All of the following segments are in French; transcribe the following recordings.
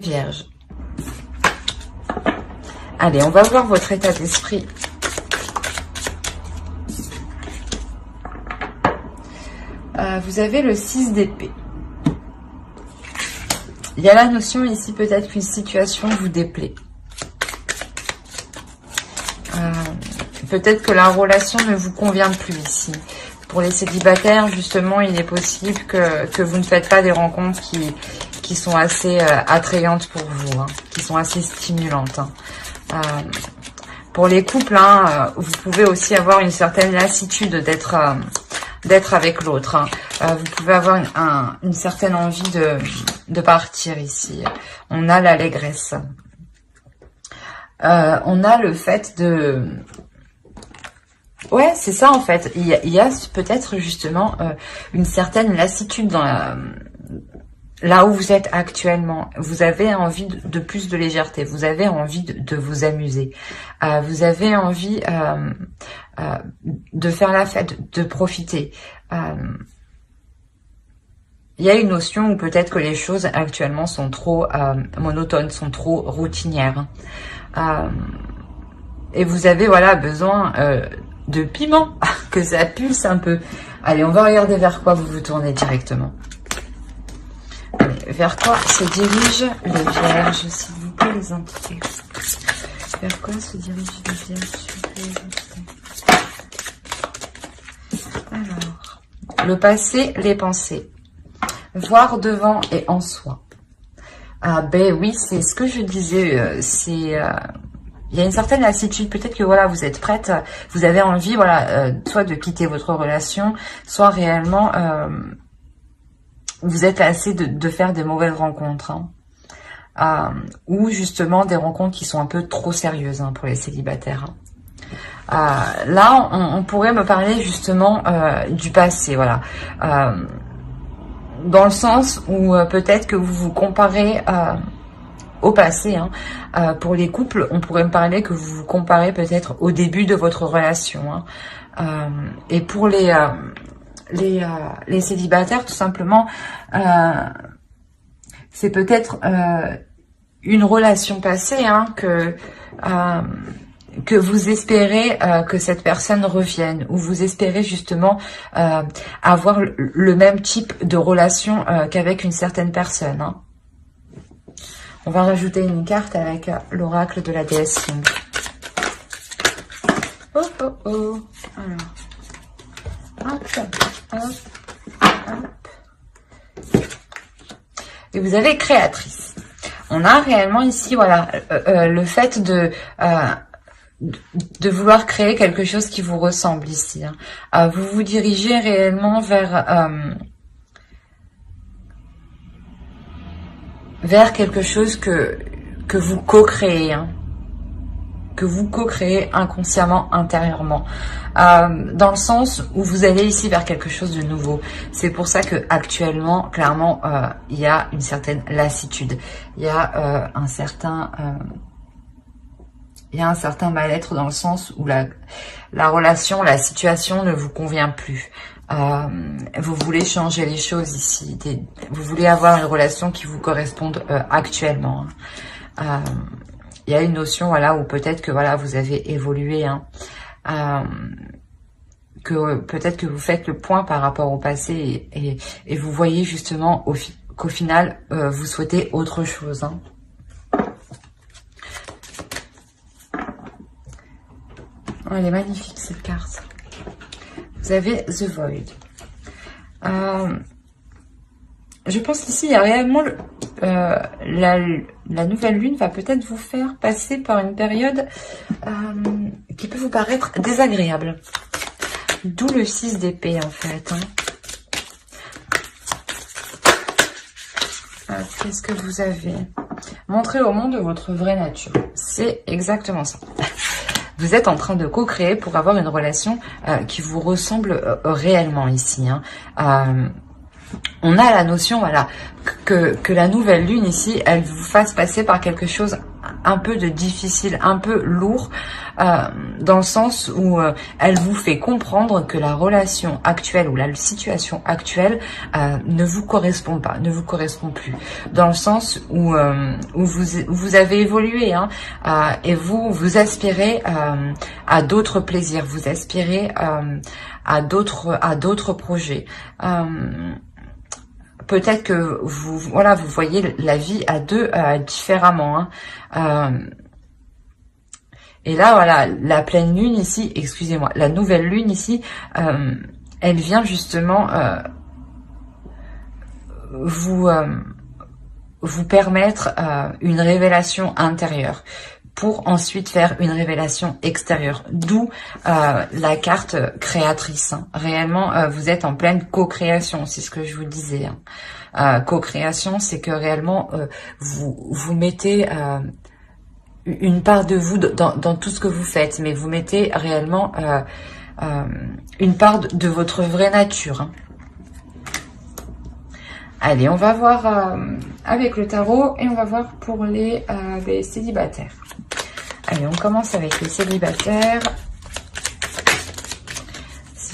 Vierge. Allez, on va voir votre état d'esprit. Vous avez le 6 d'épée. Il y a la notion ici, peut-être qu'une situation vous déplaît. Peut-être que la relation ne vous convient plus ici. Pour les célibataires, justement, il est possible que vous ne faites pas des rencontres qui sont assez attrayantes pour vous, hein, qui sont assez stimulantes. Hein. Pour les couples, hein, vous pouvez aussi avoir une certaine lassitude d'être avec l'autre. Hein. Vous pouvez avoir une certaine envie de partir ici. On a l'allégresse. On a le fait de... Ouais, c'est ça en fait. Il y a peut-être justement une certaine lassitude dans là où vous êtes actuellement. Vous avez envie de plus de légèreté. Vous avez envie de vous amuser. Vous avez envie de faire la fête, de profiter. Il y a une notion où peut-être que les choses actuellement sont trop monotones, sont trop routinières. Et vous avez voilà besoin de piment, que ça pulse un peu. Allez, on va regarder vers quoi vous vous tournez directement. Allez, vers quoi se dirigent les vierges, s'il vous plaît, les entités. Vers quoi se dirigent les vierges, s'il vous plaît, les entités. Alors, le passé, les pensées. Voir devant et en soi. Ah ben oui, c'est ce que je disais, il y a une certaine lassitude, peut-être que voilà, vous êtes prête, vous avez envie, voilà, soit de quitter votre relation, soit réellement, vous êtes lassé de faire des mauvaises rencontres, hein. Ou justement des rencontres qui sont un peu trop sérieuses, hein, pour les célibataires. Hein. Là, on pourrait me parler justement du passé, voilà. Dans le sens où peut-être que vous vous comparez au passé, hein. Pour les couples, on pourrait me parler que vous vous comparez peut-être au début de votre relation, hein. Et pour les célibataires, tout simplement, c'est peut-être une relation passée, hein, que vous espérez que cette personne revienne, ou vous espérez justement avoir le même type de relation qu'avec une certaine personne, hein. On va rajouter une carte avec l'oracle de la déesse Song. Oh, oh, oh. Alors. Hop, hop, hop. Et vous avez créatrice. On a réellement ici, voilà, le fait de vouloir créer quelque chose qui vous ressemble ici, hein. Vous vous dirigez réellement vers quelque chose que vous co-créez, hein, que vous co-créez inconsciemment, intérieurement, dans le sens où vous allez ici vers quelque chose de nouveau. C'est pour ça que actuellement, clairement, il y a une certaine lassitude, il y a un certain mal-être, dans le sens où la relation, la situation ne vous convient plus. Vous voulez changer les choses ici. Vous voulez avoir une relation qui vous corresponde actuellement. Il y a une notion, voilà, où peut-être que voilà, vous avez évolué, hein, que peut-être que vous faites le point par rapport au passé et vous voyez justement qu'au final, vous souhaitez autre chose, hein. Oh, elle est magnifique cette carte. Vous avez The Void. Je pense qu'ici, il y a réellement la nouvelle lune va peut-être vous faire passer par une période qui peut vous paraître désagréable. D'où le 6 d'épée en fait, hein. Qu'est-ce que vous avez? Montrez au monde votre vraie nature. C'est exactement ça. Vous êtes en train de co-créer pour avoir une relation qui vous ressemble réellement ici, hein. On a la notion, voilà, que la nouvelle lune ici, elle vous fasse passer par quelque chose un peu de difficile, un peu lourd, dans le sens où elle vous fait comprendre que la relation actuelle ou la situation actuelle ne vous correspond pas, ne vous correspond plus, dans le sens où, vous avez évolué, hein, et vous aspirez à d'autres plaisirs, vous aspirez à d'autres projets. Peut-être que vous voyez la vie à deux différemment, hein. Et là, voilà, la pleine lune ici, excusez-moi, la nouvelle lune ici, elle vient justement vous permettre une révélation intérieure pour ensuite faire une révélation extérieure. D'où la carte créatrice, hein. Réellement, vous êtes en pleine co-création, c'est ce que je vous disais, hein. Co-création, c'est que réellement, vous mettez une part de vous dans tout ce que vous faites, mais vous mettez réellement une part de votre vraie nature, hein. Allez, on va voir avec le tarot et on va voir pour les célibataires. Allez, on commence avec les célibataires.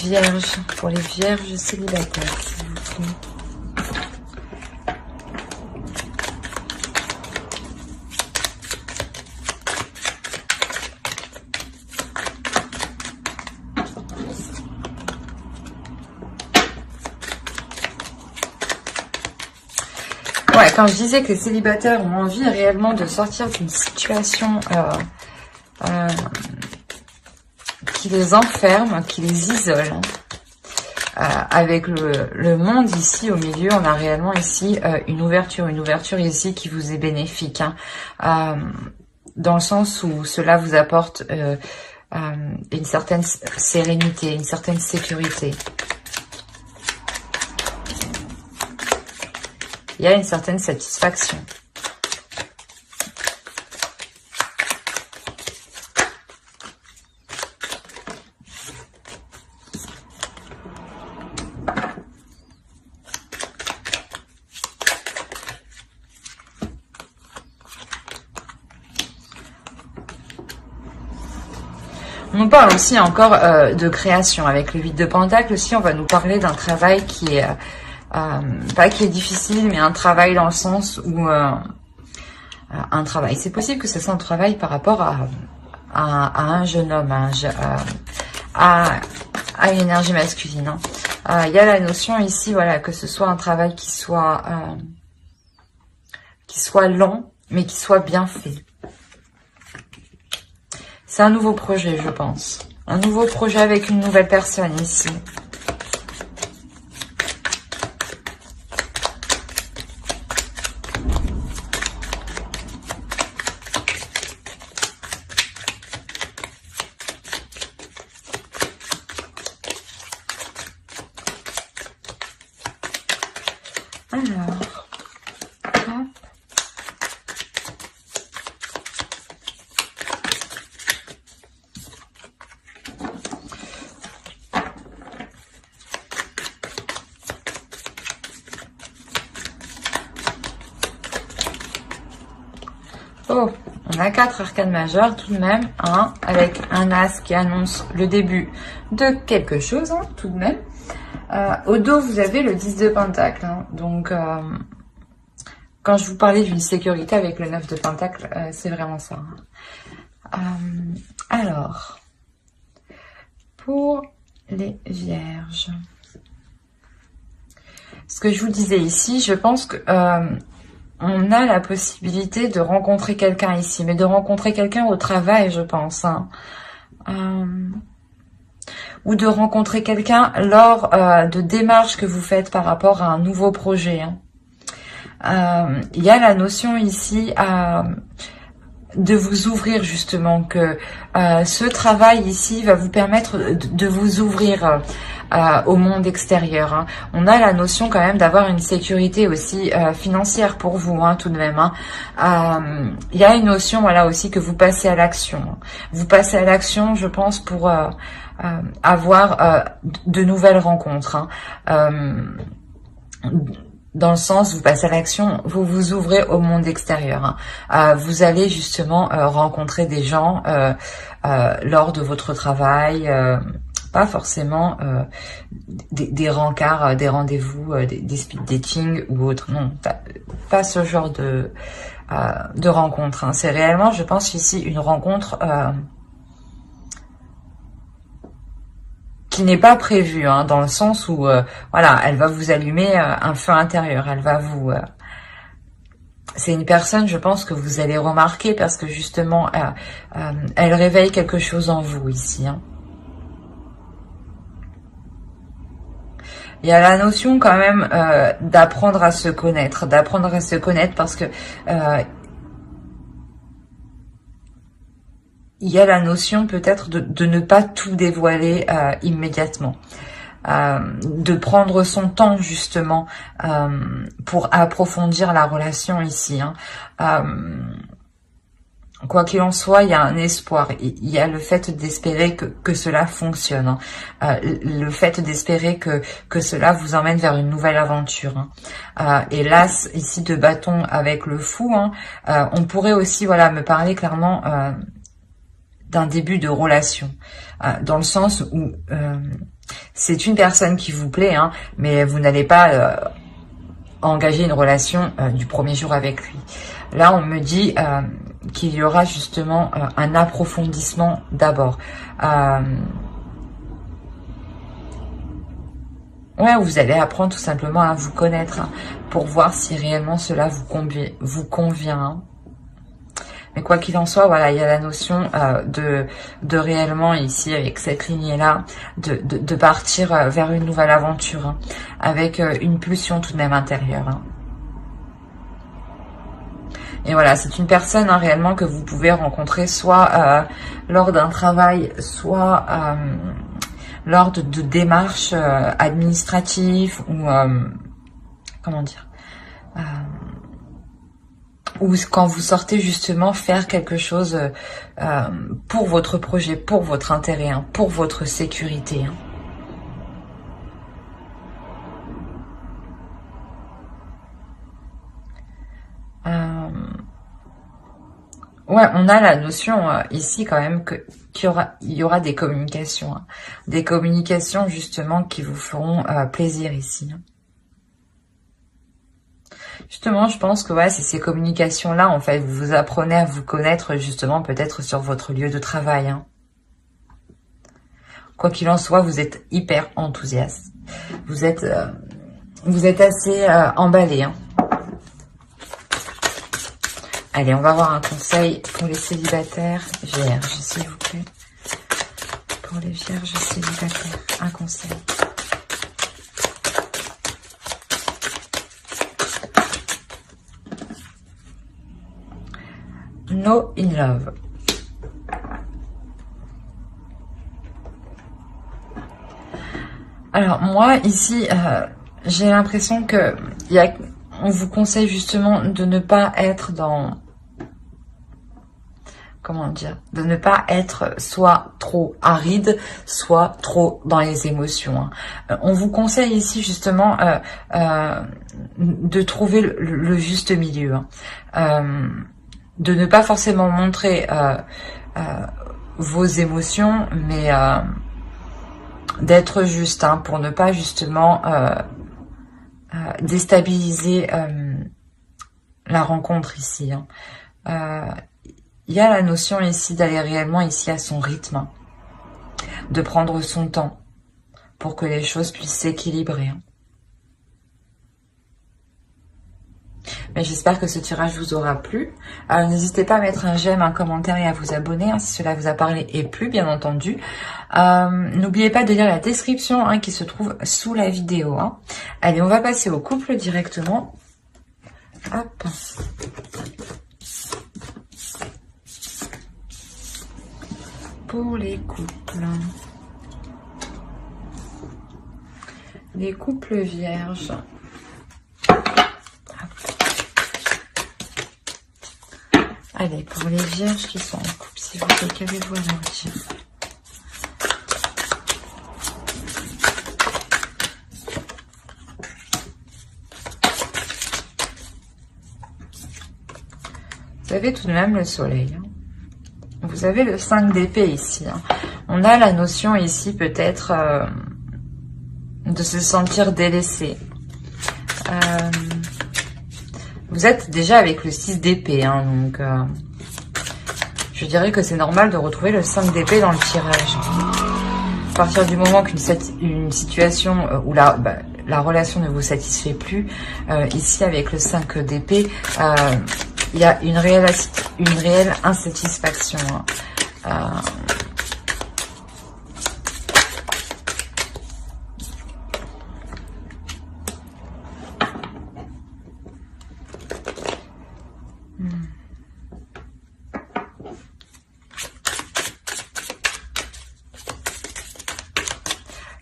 Vierges, pour les vierges célibataires, s'il vous plaît. Ouais, quand je disais que les célibataires ont envie réellement de sortir d'une situation qui les enferme, qui les isole, hein. Avec le monde ici au milieu, on a réellement ici une ouverture ici qui vous est bénéfique, hein. Dans le sens où cela vous apporte une certaine sérénité, une certaine sécurité. Il y a une certaine satisfaction. On nous parle aussi encore de création. Avec le 8 de Pentacle aussi, on va nous parler d'un travail qui est... pas qui est difficile, mais un travail dans le sens où un travail. C'est possible que ce soit un travail par rapport à un jeune homme, à une énergie masculine, hein. Il y a la notion ici, voilà, que ce soit un travail qui soit lent, mais qui soit bien fait. C'est un nouveau projet, je pense. Un nouveau projet avec une nouvelle personne ici. Alors, hop. Oh, on a 4 arcanes majeures tout de même, hein, avec un as qui annonce le début de quelque chose, hein, tout de même. Au dos, vous avez le 10 de Pentacle, hein, donc quand je vous parlais d'une sécurité avec le 9 de Pentacle, c'est vraiment ça. Alors, pour les Vierges, ce que je vous disais ici, je pense que on a la possibilité de rencontrer quelqu'un ici, mais de rencontrer quelqu'un au travail, je pense, hein. Ou de rencontrer quelqu'un lors de démarches que vous faites par rapport à un nouveau projet, hein. Il y a la notion ici de vous ouvrir, justement, que ce travail ici va vous permettre de vous ouvrir au monde extérieur, hein. On a la notion quand même d'avoir une sécurité aussi financière pour vous, hein, tout de même, hein. Il y a une notion, voilà, aussi que vous passez à l'action, hein. Vous passez à l'action, je pense, pour avoir de nouvelles rencontres, hein. dans le sens, vous passez à l'action, vous vous ouvrez au monde extérieur. Vous allez justement rencontrer des gens lors de votre travail, pas forcément des rencarts, des rendez-vous, des speed dating ou autre. Non, pas ce genre de rencontre. Hein. C'est réellement, je pense ici, une rencontre qui n'est pas prévue, hein, dans le sens où, voilà, elle va vous allumer un feu intérieur. Elle va vous... c'est une personne, je pense, que vous allez remarquer parce que justement, elle réveille quelque chose en vous ici. Hein. Il y a la notion quand même d'apprendre à se connaître, parce que il y a la notion peut-être de ne pas tout dévoiler immédiatement. De prendre son temps justement pour approfondir la relation ici. Hein. Quoi qu'il en soit, il y a un espoir. Il y a le fait d'espérer que cela fonctionne. Hein. Le fait d'espérer que cela vous emmène vers une nouvelle aventure. Hein. Et là, ici, de bâton avec le fou, hein, on pourrait aussi, voilà, me parler clairement d'un début de relation. Dans le sens où c'est une personne qui vous plaît, hein, mais vous n'allez pas engager une relation du premier jour avec lui. Là, on me dit qu'il y aura justement un approfondissement d'abord. Ouais, vous allez apprendre tout simplement à vous connaître, hein, pour voir si réellement cela vous convient. Hein. Mais quoi qu'il en soit, voilà, il y a la notion de réellement ici, avec cette lignée-là, de partir vers une nouvelle aventure, hein, avec une pulsion tout de même intérieure. Hein. Et voilà, c'est une personne, hein, réellement que vous pouvez rencontrer soit lors d'un travail, soit lors de démarches administratives ou comment dire, ou quand vous sortez justement faire quelque chose pour votre projet, pour votre intérêt, hein, pour votre sécurité. Hein. Ouais, on a la notion ici quand même qu'il y aura des communications. Hein. Des communications justement qui vous feront plaisir ici. Hein. Justement, je pense que ouais, c'est ces communications-là, en fait, vous apprenez à vous connaître justement peut-être sur votre lieu de travail. Hein. Quoi qu'il en soit, vous êtes hyper enthousiaste. Vous êtes assez emballé. Hein. Allez, on va voir un conseil pour les célibataires vierges, s'il vous plaît. Pour les vierges célibataires, un conseil. No in love. Alors moi ici, j'ai l'impression que on vous conseille justement de ne pas être dans, comment dire, de ne pas être soit trop aride, soit trop dans les émotions. Hein. On vous conseille ici justement de trouver le juste milieu. Hein. De ne pas forcément montrer vos émotions, mais d'être juste, hein, pour ne pas justement déstabiliser la rencontre ici. Hein. Il y a la notion ici d'aller réellement ici à son rythme, hein, de prendre son temps pour que les choses puissent s'équilibrer. Hein. Mais j'espère que ce tirage vous aura plu. N'hésitez pas à mettre un j'aime, un commentaire et à vous abonner, hein, si cela vous a parlé et plu, bien entendu. N'oubliez pas de lire la description, hein, qui se trouve sous la vidéo. Hein. Allez, on va passer au couple directement. Hop. Pour les couples. Les couples vierges. Allez, pour les vierges qui sont en couple, s'il vous plaît, qu'avez-vous à leur dire? Vous avez tout de même le soleil. Vous avez le 5 d'épée ici. On a la notion ici peut-être de se sentir délaissé. Vous êtes déjà avec le 6 d'épée. Donc je dirais que c'est normal de retrouver le 5 d'épée dans le tirage. À partir du moment qu'une situation où la relation ne vous satisfait plus, ici avec le 5 d'épée, il y a une réelle insatisfaction.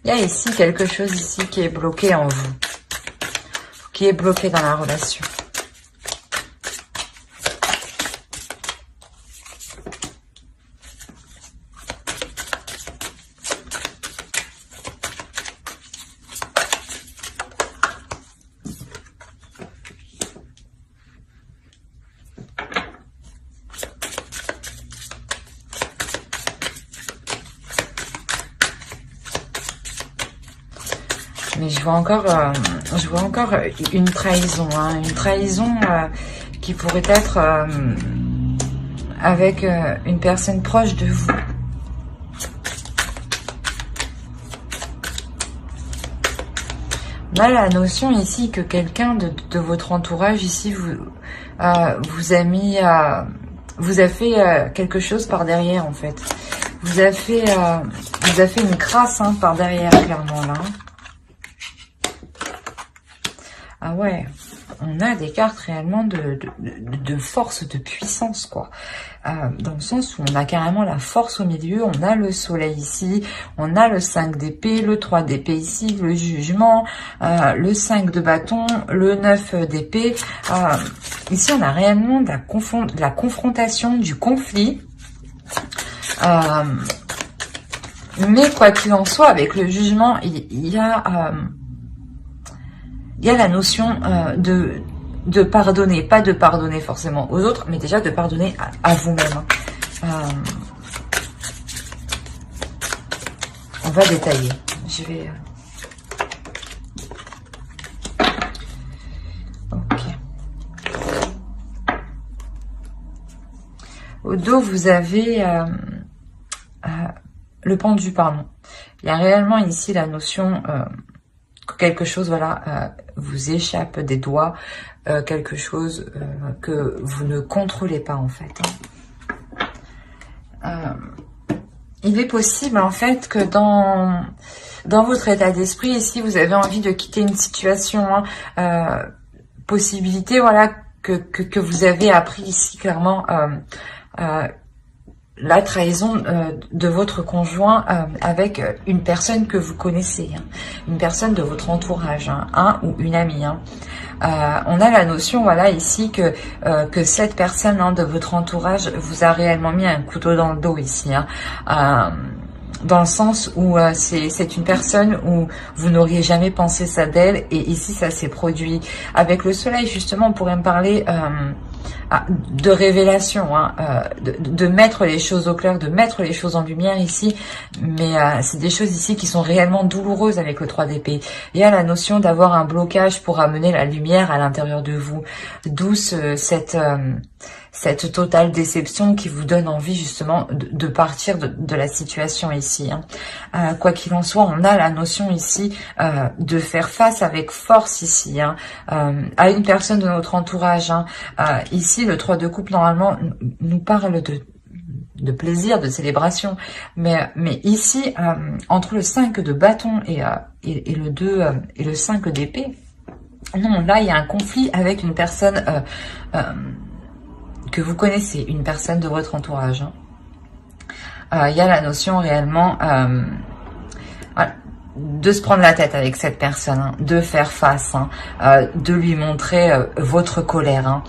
Il y a ici quelque chose ici qui est bloqué en vous, qui est bloqué dans la relation. Mais je vois encore une trahison, une trahison qui pourrait être avec une personne proche de vous. On a la notion ici que quelqu'un de votre entourage ici vous a fait quelque chose par derrière en fait. Vous a fait une crasse par derrière clairement là. Ah ouais, on a des cartes réellement de force, de puissance, quoi. Dans le sens où on a carrément la force au milieu, on a le soleil ici, on a le 5 d'épée, le 3 d'épée ici, le jugement, le 5 de bâton, le 9 d'épée. Ici, on a réellement de la confrontation, du conflit. Mais quoi qu'il en soit, avec le jugement, il y a la notion de pardonner, pas de pardonner forcément aux autres, mais déjà de pardonner à vous-même. On va détailler. Je vais... Ok. Au dos, vous avez le pendu, pardon. Il y a réellement ici la notion... que quelque chose, voilà, vous échappe des doigts, quelque chose que vous ne contrôlez pas, en fait. Il est possible, en fait, que dans votre état d'esprit, ici, vous avez envie de quitter une situation, possibilité, voilà, que vous avez appris ici, clairement, la trahison de votre conjoint avec une personne que vous connaissez, une personne de votre entourage, un ou une amie. On a la notion, voilà, ici que cette personne de votre entourage vous a réellement mis un couteau dans le dos ici, dans le sens où c'est une personne où vous n'auriez jamais pensé ça d'elle, et ici ça s'est produit. Avec le soleil, justement, on pourrait me parler de révélation, de mettre les choses au clair, de mettre les choses en lumière ici, mais c'est des choses ici qui sont réellement douloureuses avec le 3 d'épée. Il y a la notion d'avoir un blocage pour amener la lumière à l'intérieur de vous, d'où cette totale déception qui vous donne envie justement de partir de la situation ici. Quoi qu'il en soit, on a la notion ici de faire face avec force ici à une personne de notre entourage. Ici, le 3 de coupe normalement nous parle de plaisir, de célébration, mais ici, entre le 5 de bâton et le 2 et le 5 d'épée, non, là il y a un conflit avec une personne que vous connaissez, une personne de votre entourage. Il y a la notion réellement de se prendre la tête avec cette personne, de faire face, de lui montrer votre colère.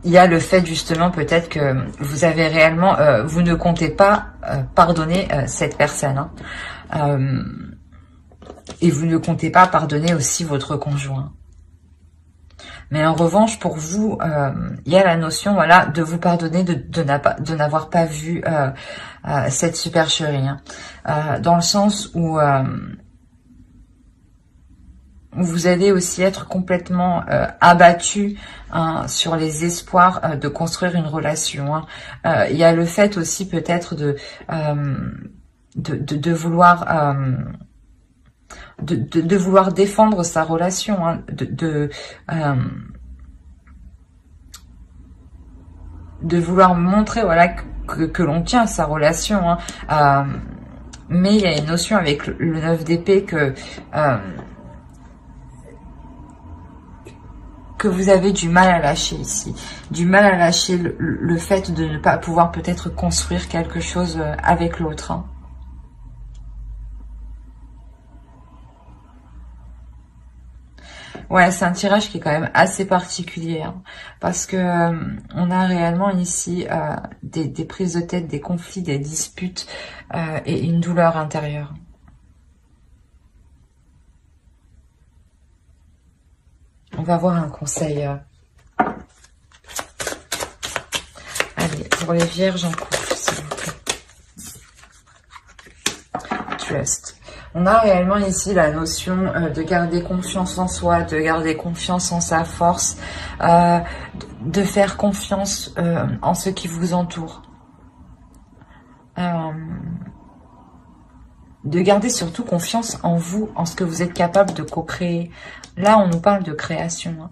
Il y a le fait justement peut-être que vous avez réellement, vous ne comptez pas pardonner cette personne. Et vous ne comptez pas pardonner aussi votre conjoint. Mais en revanche, pour vous, il y a la notion, voilà, de vous pardonner de n'avoir pas vu cette supercherie. Hein. Dans le sens où vous allez aussi être complètement abattu hein, sur les espoirs de construire une relation. Hein. Il y a le fait aussi peut-être de vouloir... de vouloir défendre sa relation, hein, de vouloir montrer voilà que l'on tient à sa relation. Hein. Mais il y a une notion avec le 9 d'épée que vous avez du mal à lâcher ici. Du mal à lâcher le fait de ne pas pouvoir peut-être construire quelque chose avec l'autre. Hein. Ouais, c'est un tirage qui est quand même assez particulier, hein, parce que on a réellement ici des prises de tête, des conflits, des disputes et une douleur intérieure. On va voir un conseil. Allez, pour les vierges en couple, s'il vous plaît. Trust. On a réellement ici la notion de garder confiance en soi, de garder confiance en sa force, de faire confiance en ce qui vous entoure. De garder surtout confiance en vous, en ce que vous êtes capable de co-créer. Là, on nous parle de création.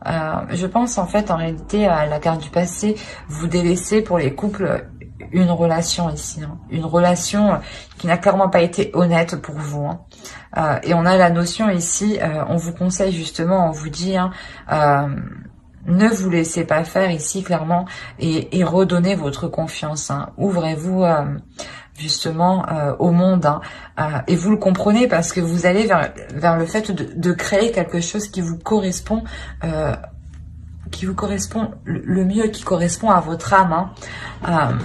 Je pense en fait, en réalité, à la carte du passé, vous délaissez pour les couples une relation ici. Hein. Une relation qui n'a clairement pas été honnête pour vous. Hein. Et on a la notion ici, on vous conseille justement, on vous dit... Hein, ne vous laissez pas faire ici, clairement, et redonnez votre confiance. Hein. Ouvrez-vous justement au monde. Hein. Et vous le comprenez parce que vous allez vers le fait de créer quelque chose qui vous correspond le mieux, qui correspond à votre âme. Hein.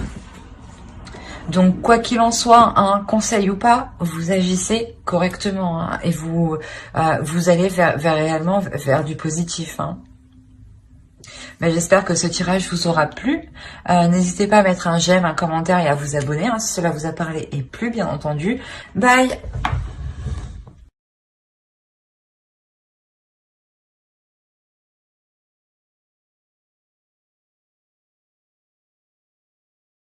Donc, quoi qu'il en soit, un conseil ou pas, vous agissez correctement. Hein, et vous allez réellement vers du positif. Hein. Mais j'espère que ce tirage vous aura plu. N'hésitez pas à mettre un j'aime, un commentaire et à vous abonner hein, si cela vous a parlé et plu, bien entendu. Bye!